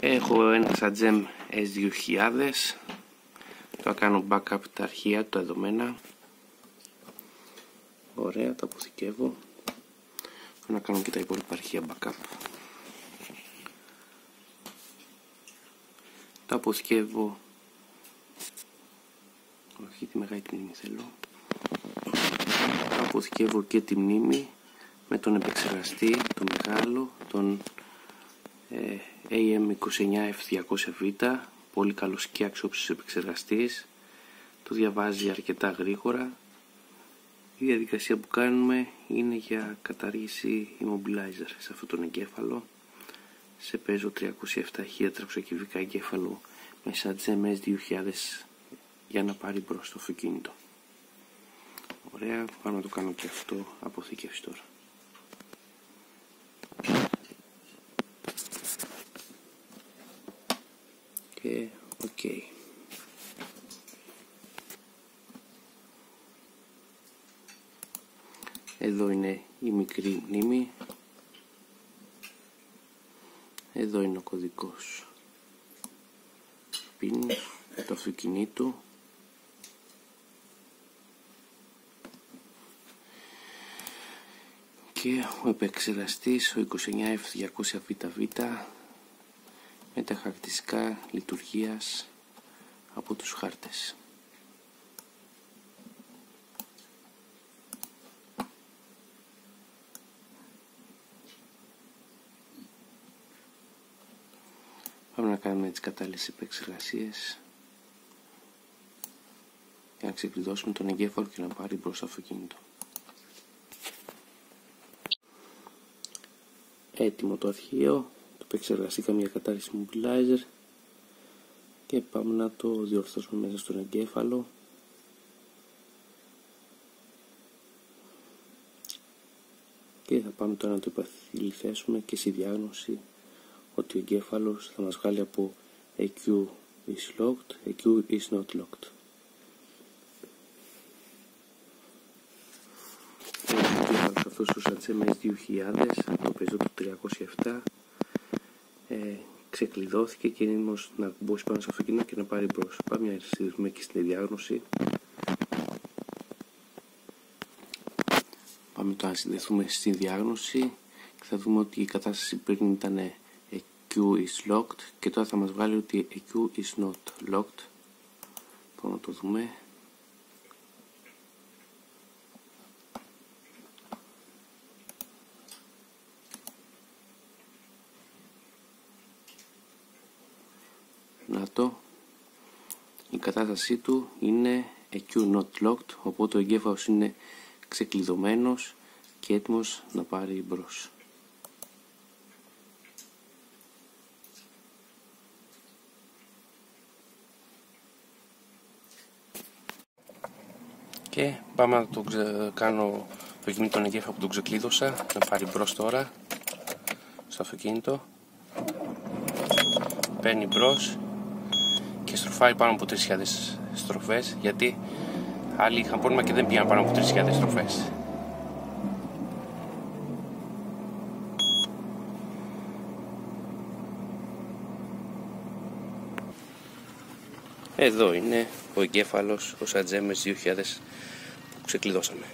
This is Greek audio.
Έχω ένα Sagem S2000. Θα κάνω backup τα αρχεία, τα δεδομένα. Ωραία, τα αποθηκεύω. Θα να κάνω και τα υπόλοιπα αρχεία backup. Τα αποθηκεύω. Όχι, τη μεγάλη μνήμη θέλω. Τα αποθηκεύω και τη μνήμη με τον επεξεργαστή, τον μεγάλο, τον AM29F200V. Πολύ καλός και αξιόπιστος επεξεργαστής. Το διαβάζει αρκετά γρήγορα. Η διαδικασία που κάνουμε είναι για κατάργηση immobilizer σε αυτόν τον εγκέφαλο. Σε παίζω 307 τραξοκυβικά εγκέφαλο με Sagem S2000 για να πάρει μπρος το αυτοκίνητο. Ωραία, πάμε να το κάνω και αυτό αποθήκευση τώρα. Και οκ. Εδώ είναι η μικρή μνήμη. Εδώ είναι ο κωδικός PIN του αυτοκινήτου. Και ο επεξεργαστής, ο 29F200VV, με τα χαρακτηριστικά λειτουργίας από τους χάρτες. Πάμε να κάνουμε τις κατάλληλες επεξεργασίες για να ξεκλειδώσουμε τον εγκέφαλο και να πάρει μπρος το αυτοκίνητο. Έτοιμο το αρχείο, το επεξεργαστήκαμε για κατάργηση immobilizer και πάμε να το διορθώσουμε μέσα στον εγκέφαλο. Και θα πάμε τώρα να το επαληθεύσουμε και στη διάγνωση ότι ο εγκέφαλος θα μας βγάλει από EQ is locked, EQ is not locked. Ο εγκέφαλος αυτός του Sagem S2000, το πεζό του 307, ξεκλειδώθηκε και είναι έτοιμος να μπώσει πάνω στο αυτοκίνητο και να πάρει μπρος. Πάμε να συνδεθούμε και στην διάγνωση. Πάμε τώρα να συνδεθούμε στην διάγνωση και θα δούμε ότι η κατάσταση πριν ήταν EQ is locked και τώρα θα μας βγάλει ότι EQ is not locked. Πάμε να το δούμε. Να το. Η κατάστασή του είναι EQ not locked, οπότε ο εγκέφαλος είναι ξεκλειδωμένος και έτοιμος να πάρει μπρος. Και πάμε να το κάνω δοκιμή τον εγκέφαλο που τον ξεκλείδωσα, να πάρει μπρος τώρα στο αυτοκίνητο. Παίρνει μπρος και στροφάει πάνω από 3.000 στροφές, γιατί άλλοι είχαν πρόβλημα και δεν πήγαν πάνω από 3.000 στροφές. Εδώ είναι ο εγκέφαλος, ο Sagem S2000 που ξεκλειδώσαμε.